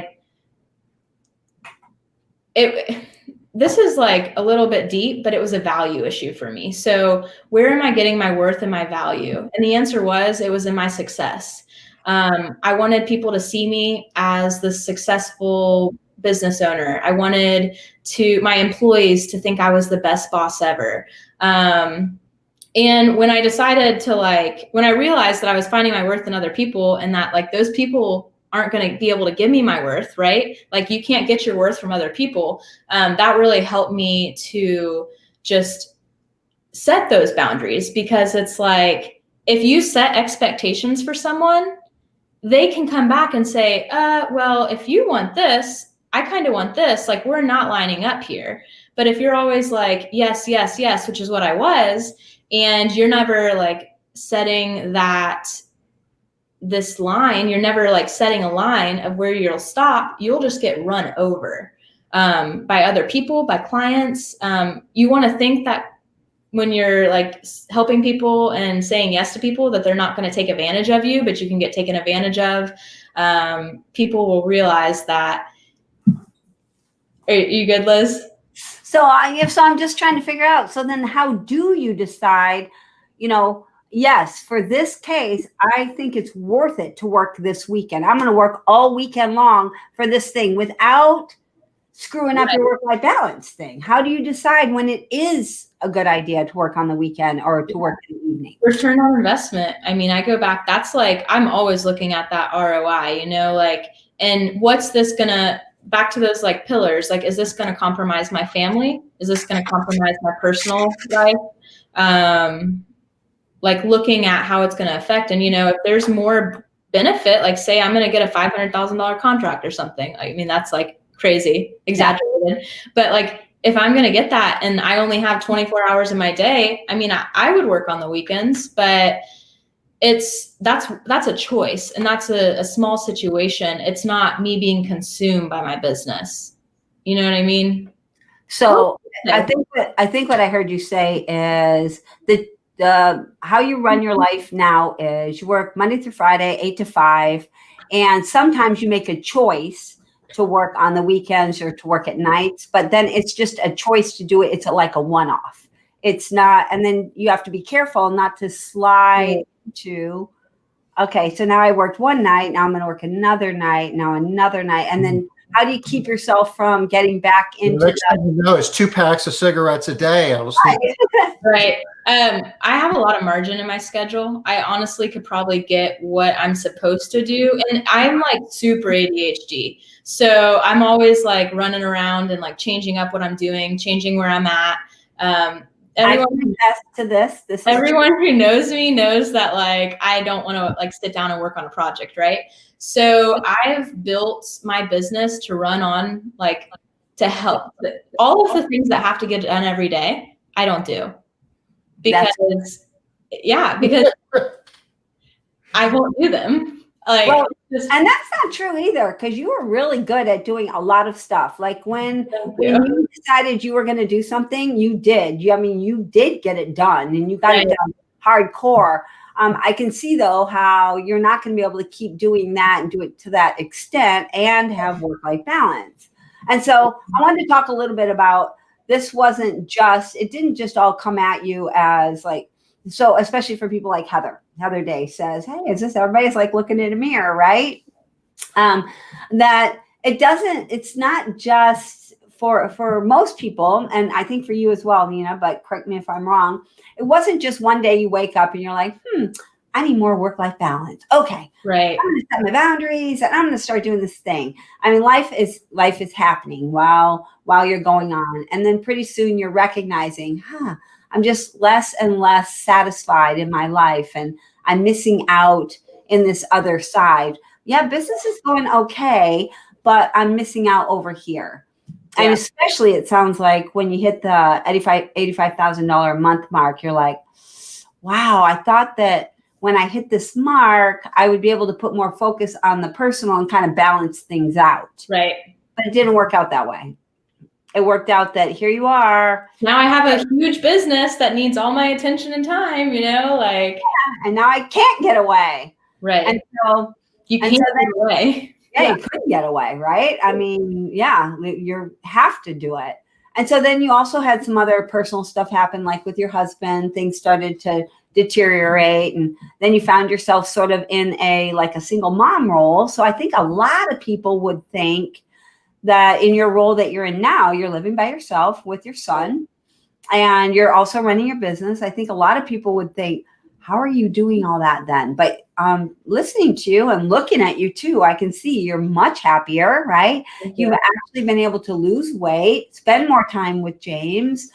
this is like a little bit deep, but it was a value issue for me. So where am I getting my worth and my value? And the answer was, it was in my success. I wanted people to see me as the successful business owner. I wanted my employees to think I was the best boss ever. And when I decided to when I realized that I was finding my worth in other people, and that like those people aren't going to be able to give me my worth, right? Like you can't get your worth from other people. That really helped me to just set those boundaries, because it's like, if you set expectations for someone, they can come back and say, well, if you want this, I kind of want this, like we're not lining up here. But if you're always like, yes, yes, yes, which is what I was, and you're never like setting this line, you're never like setting a line of where you'll stop, you'll just get run over by other people, by clients. You want to think that when you're like helping people and saying yes to people, that they're not going to take advantage of you, but you can get taken advantage of. People will realize that. Are you good, Liz? So I'm just trying to figure out. So then how do you decide, yes, for this case, I think it's worth it to work this weekend. I'm going to work all weekend long for this thing without screwing up your work-life balance thing. How do you decide when it is a good idea to work on the weekend or to work in the evening? Return on investment. I mean, I go back, that's like, I'm always looking at that ROI, and what's this going to, back to those like pillars, like, is this going to compromise my family? Is this going to compromise my personal life? Like looking at how it's going to affect. And, if there's more benefit, like say I'm going to get a $500,000 contract or something. I mean, that's like crazy, exaggerated. But like, if I'm going to get that and I only have 24 hours in my day, I mean, I would work on the weekends, but that's a choice, and that's a small situation. It's not me being consumed by my business. You know what I mean? So I think what I heard you say is that how you run your life now is you work Monday through Friday, 8 to 5, and sometimes you make a choice to work on the weekends or to work at nights, but then it's just a choice to do it. It's like a one-off. It's not, and then you have to be careful not to slide to, okay, so now I worked one night, now I'm going to work another night, now another night. And then how do you keep yourself from getting back into the next thing you know, it's 2 packs of cigarettes a day. Right. I have a lot of margin in my schedule. I honestly could probably get what I'm supposed to do. And I'm like super ADHD. So I'm always like running around and like changing up what I'm doing, changing where I'm at. Everyone who knows me knows that like I don't want to like sit down and work on a project, right? So I've built my business to run on like to help. All of the things that have to get done every day, I don't do because I won't do them. And that's not true either, because you were really good at doing a lot of stuff. Like when you decided you were going to do something, you did. You did get it done, and you got it done hardcore. I can see, though, how you're not going to be able to keep doing that and do it to that extent and have work-life balance. And so I wanted to talk a little bit about this. It didn't just all come at you as like, so especially for people like Heather Day says, hey, everybody's like looking in a mirror, right? That it's not just for most people. And I think for you as well, Nina, but correct me if I'm wrong. It wasn't just one day you wake up and you're like, I need more work-life balance. Okay. Right. I'm going to set my boundaries and I'm going to start doing this thing. I mean, life is happening while you're going on. And then pretty soon you're recognizing, I'm just less and less satisfied in my life. And I'm missing out in this other side. Yeah, business is going okay, but I'm missing out over here. Yeah. And especially it sounds like when you hit the $85,000 a month mark, you're like, wow, I thought that when I hit this mark, I would be able to put more focus on the personal and kind of balance things out. Right. But it didn't work out that way. It worked out that here you are. Now I have a huge business that needs all my attention and time, like. Yeah, and now I can't get away. Right. And so you can't get away. Yeah, you couldn't get away, right? I mean, yeah, you have to do it. And so then you also had some other personal stuff happen, like with your husband, things started to deteriorate. And then you found yourself sort of in a single mom role. So I think a lot of people would think that in your role that you're in now, you're living by yourself with your son and you're also running your business. I think a lot of people would think, how are you doing all that then? But listening to you and looking at you too, I can see you're much happier, right? You've actually been able to lose weight, spend more time with James,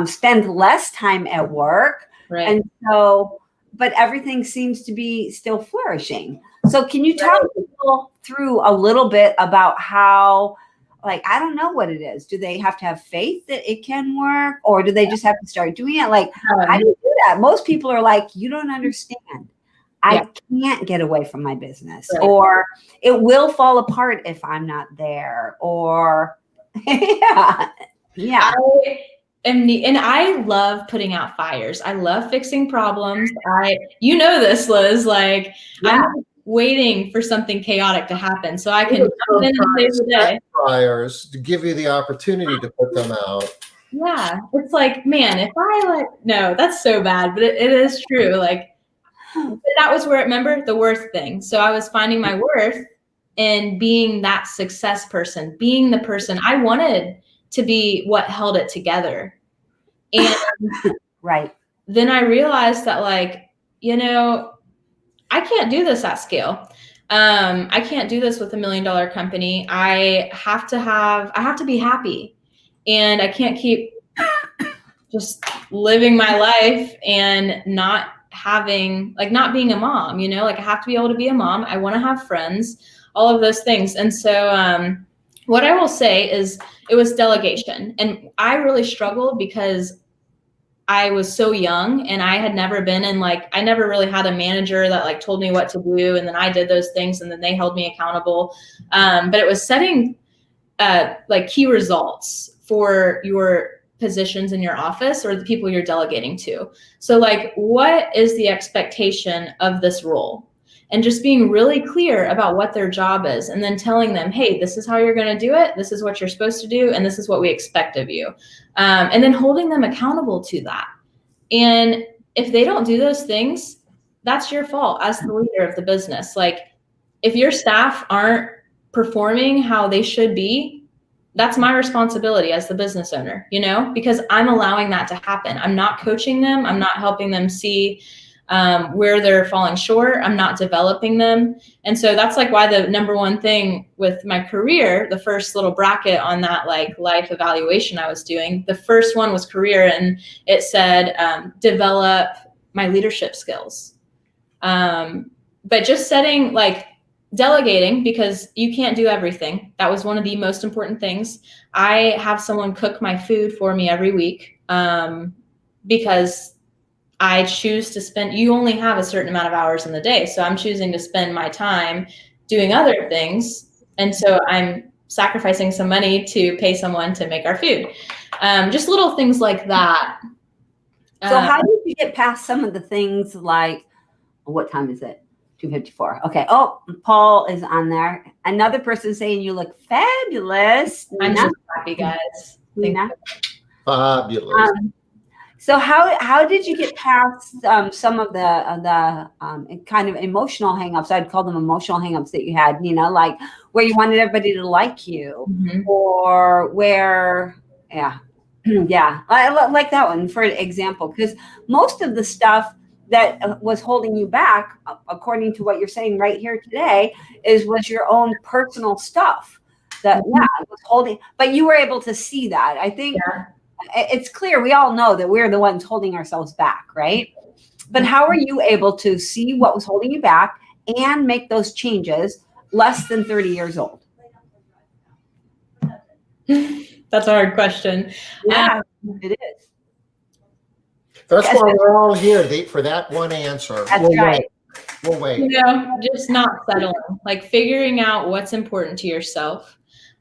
spend less time at work. Right. And so, but everything seems to be still flourishing. So can you talk people through a little bit about how, I don't know what it is. Do they have to have faith that it can work, or do they just have to start doing it? How do you do that? Most people are like, you don't understand. I can't get away from my business, or it will fall apart if I'm not there, or yeah. And I love putting out fires. I love fixing problems. You know this, Liz, I'm waiting for something chaotic to happen so I can jump in and save the day. Fires to give you the opportunity to put them out. Yeah. It's man, if no, that's so bad, but it is true. That was where, remember the worth thing. So I was finding my worth in being that success person, being the person I wanted to be, what held it together. And right. Then I realized that I can't do this at scale. I can't do this with $1 million company. I have to be happy, and I can't keep just living my life and not having, not being a mom, I have to be able to be a mom. I want to have friends, all of those things. And so, what I will say is it was delegation. And I really struggled because I was so young and I had never been in I never really had a manager that told me what to do. And then I did those things and then they held me accountable. But it was setting key results for your positions in your office or the people you're delegating to. So what is the expectation of this role? And just being really clear about what their job is, and then telling them, hey, this is how you're going to do it. This is what you're supposed to do. And this is what we expect of you. And then holding them accountable to that. And if they don't do those things, that's your fault as the leader of the business. If your staff aren't performing how they should be, that's my responsibility as the business owner, because I'm allowing that to happen. I'm not coaching them. I'm not helping them see where they're falling short. I'm not developing them. And so that's why the number one thing with my career, the first little bracket on that life evaluation I was doing, the first one was career, and it said develop my leadership skills. But just setting delegating, because you can't do everything. That was one of the most important things. I have someone cook my food for me every week because I choose to spend, you only have a certain amount of hours in the day. So I'm choosing to spend my time doing other things. And so I'm sacrificing some money to pay someone to make our food. Just little things like that. So how did you get past some of the things what time is it? 2:54. Okay. Oh, Paul is on there. Another person saying you look fabulous. I'm so happy, guys. Nina. Fabulous. So how did you get past some of the kind of emotional hangups? I'd call them emotional hangups that you had, where you wanted everybody to like you, or where, yeah, I like that one for example, because most of the stuff that was holding you back, according to what you're saying right here today, was your own personal stuff that was holding, but you were able to see that. I think it's clear. We all know that we're the ones holding ourselves back, right? But how are you able to see what was holding you back and make those changes less than 30 years old? That's a hard question. Yeah, it is. That's why we're all here for that one answer. That's right. We'll wait. You know, just not settling, like figuring out what's important to yourself.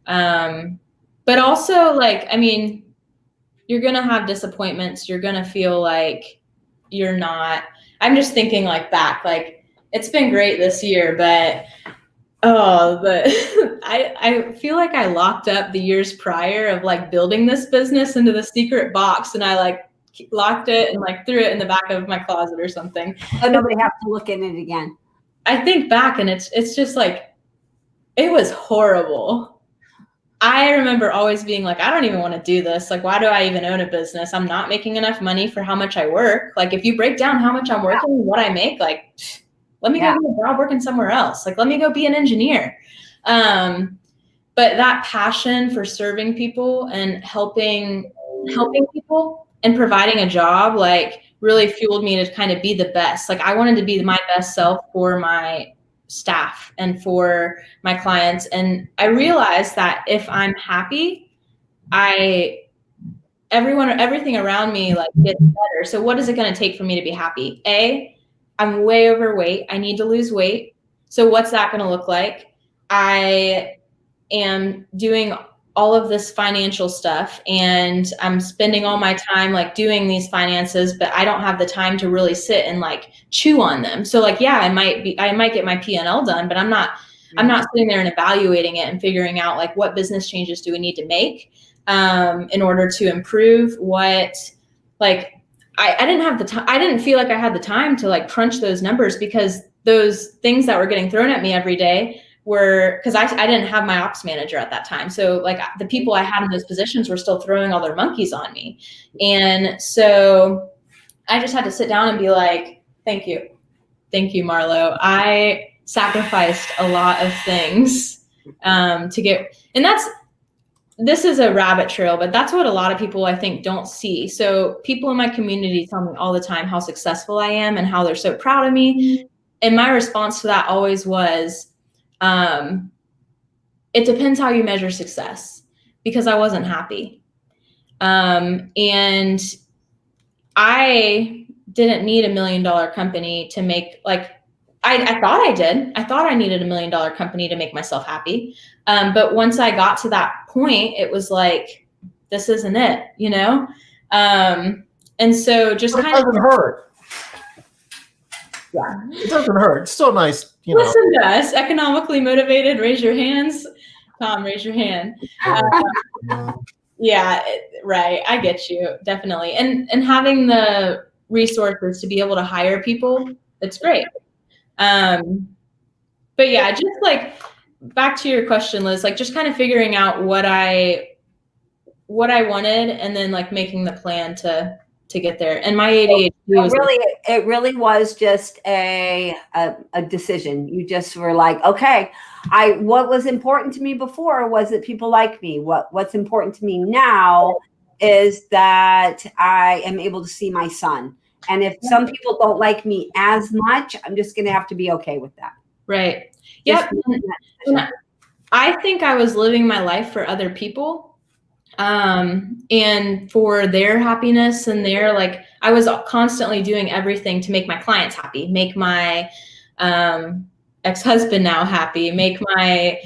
But also, like, I mean, you're going to have disappointments. You're going to feel like you're not. I'm just thinking like back, like it's been great this year, but I feel like I locked up the years prior of like building this business into the secret box, and I like locked it and like threw it in the back of my closet or something. So nobody has to look in it again. I think back and it's just like, it was horrible. I remember always being like, I don't even want to do this. Like, why do I even own a business? I'm not making enough money for how much I work. Like, if you break down how much I'm working and what I make, like, let me go get a job working somewhere else. Like, let me go be an engineer. But that passion for serving people and helping people and providing a job, like, really fueled me to kind of be the best. Like, I wanted to be my best self for my staff and for my clients. And I realized that if I'm happy, everything around me like gets better. So what is it going to take for me to be happy? I'm way overweight. I need to lose weight. So what's that going to look like? I am doing all of this financial stuff and I'm spending all my time like doing these finances, but I don't have the time to really sit and like chew on them. So like, yeah, I might get my P&L done, but I'm not sitting there and evaluating it and figuring out like what business changes do we need to make in order to improve what, like, I didn't have the time. I didn't feel like I had the time to like crunch those numbers because those things that were getting thrown at me every day were because I didn't have my ops manager at that time. So like the people I had in those positions were still throwing all their monkeys on me. And so I just had to sit down and be like, thank you, Marlo. I sacrificed a lot of things to get, and this is a rabbit trail, but that's what a lot of people I think don't see. So people in my community tell me all the time how successful I am and how they're so proud of me. And my response to that always was, it depends how you measure success, because I wasn't happy. And I didn't need $1 million company to make, like, I thought I did. I thought I needed $1 million company to make myself happy. But once I got to that point, it was like, this isn't it, you know? And so just kind of. It doesn't hurt. Yeah. It doesn't hurt. It's still nice, you know. Listen to us, economically motivated. Raise your hands. Tom, raise your hand. Yeah, right. I get you, definitely. And having the resources to be able to hire people, it's great. But yeah, just like back to your question, Liz, like just kind of figuring out what I wanted and then like making the plan to get there. And my ADHD was it really was just a decision. You just were like, okay, what was important to me before was that people like me. What's important to me now is that I am able to see my son. And if some people don't like me as much, I'm just going to have to be okay with that. Right. Yep. I think I was living my life for other people. And for their happiness and their, like, I was constantly doing everything to make my clients happy, make my, ex-husband now happy, make my,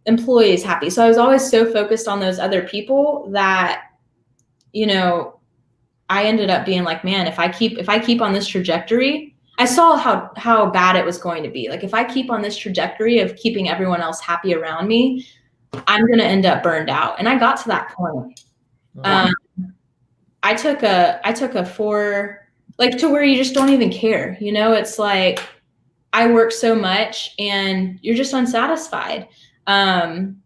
employees happy. So I was always so focused on those other people that, you know, I ended up being like, man, if I keep on this trajectory, I saw how bad it was going to be. Like, if I keep on this trajectory of keeping everyone else happy around me, I'm going to end up burned out. And I got to that point. I took a 4, like, to where you just don't even care. You know, it's like, I work so much and you're just unsatisfied. And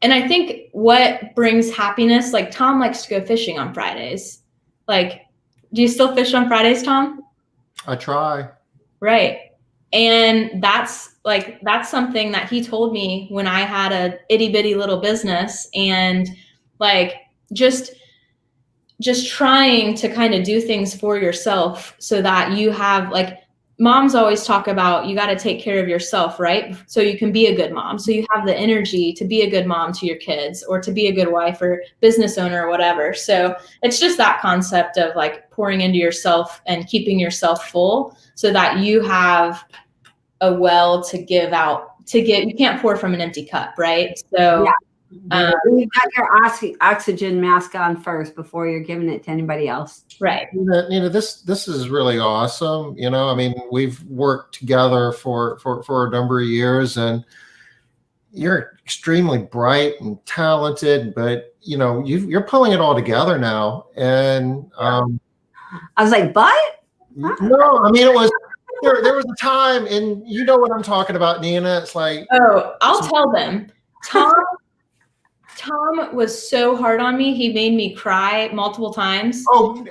I think what brings happiness, like Tom likes to go fishing on Fridays. Like, do you still fish on Fridays, Tom? I try. Right. And that's something that he told me when I had a itty bitty little business, and like just trying to kind of do things for yourself so that you have, like, moms always talk about, you got to take care of yourself, right? So you can be a good mom. So you have the energy to be a good mom to your kids, or to be a good wife or business owner or whatever. So it's just that concept of like pouring into yourself and keeping yourself full so that you have a well to give out, you can't pour from an empty cup, right? So yeah. You got your oxygen mask on first before you're giving it to anybody else. Right. Nina, this is really awesome. I mean, we've worked together for a number of years, and you're extremely bright and talented, but you're pulling it all together now. And I was like, but no, I mean, it was there was a time, and you know what I'm talking about, Nina. It's like, oh, I'll tell them. Tom was so hard on me. He made me cry multiple times. Oh,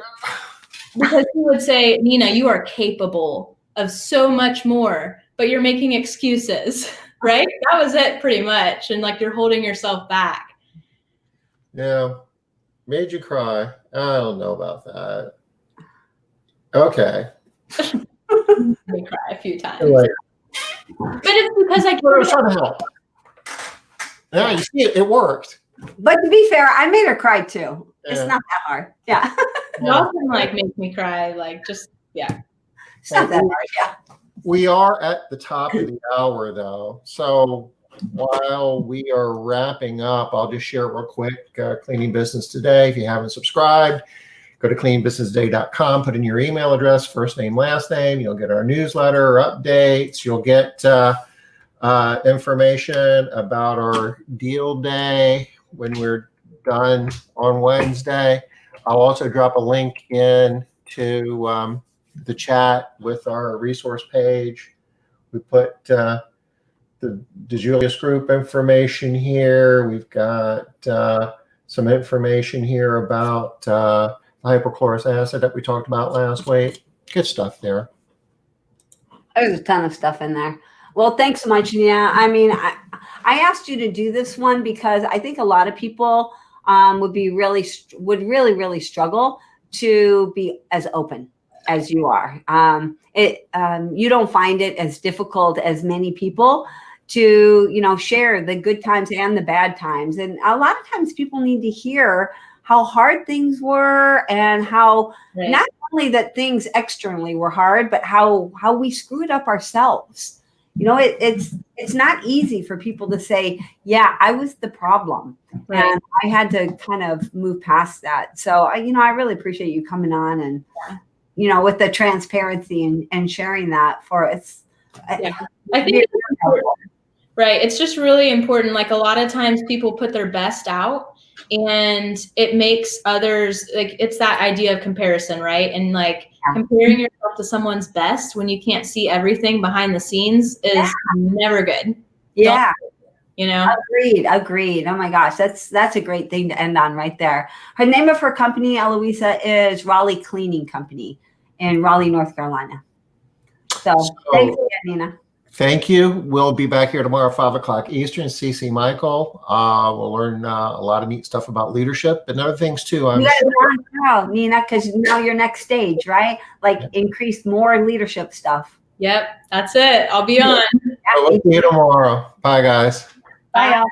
because he would say, Nina, you are capable of so much more, but you're making excuses, right? That was it pretty much. And like, you're holding yourself back. Yeah. Made you cry. I don't know about that. Okay. Made me cry a few times. Anyway. But it's because I was trying to help. Yeah, you see it worked. But to be fair, I made her cry too. Yeah. It's not that hard. Yeah. You often like make me cry, like just, yeah. It's not that hard, yeah. We are at the top of the hour though. So while we are wrapping up, I'll just share real quick, Cleaning Business Today. If you haven't subscribed, go to cleaningbusinesstoday.com, put in your email address, first name, last name. You'll get our newsletter, updates. You'll get information about our deal day when we're done on Wednesday. I'll also drop a link in to the chat with our resource page. We put the Julius Group information here. We've got some information here about hypochlorous acid that we talked about last week. Good stuff there. There's a ton of stuff in there. Well, thanks so much, Nina. I mean, I asked you to do this one because I think a lot of people would really struggle to be as open as you are. You don't find it as difficult as many people to, share the good times and the bad times. And a lot of times people need to hear how hard things were, and how not only that things externally were hard, but how we screwed up ourselves. It's not easy for people to say, yeah, I was the problem. Right. And I had to kind of move past that. So, I really appreciate you coming on and, with the transparency and sharing that for us. Yeah. I think it's important. Right. It's just really important. Like, a lot of times people put their best out, and it makes others, like, it's that idea of comparison, right? And like comparing yourself to someone's best when you can't see everything behind the scenes is never good. Yeah. Agreed. Oh my gosh. That's a great thing to end on right there. Her name of her company, Eloisa, is Raleigh Cleaning Company in Raleigh, North Carolina. So thanks again, Nina. Thank you. We'll be back here tomorrow, 5 o'clock Eastern. CC Michael. We'll learn a lot of neat stuff about leadership and other things too. You guys are on now, Nina, because now your next stage, right? Like increase more leadership stuff. Yep, that's it. I'll be on. We'll see you tomorrow. Bye, guys. Bye, y'all.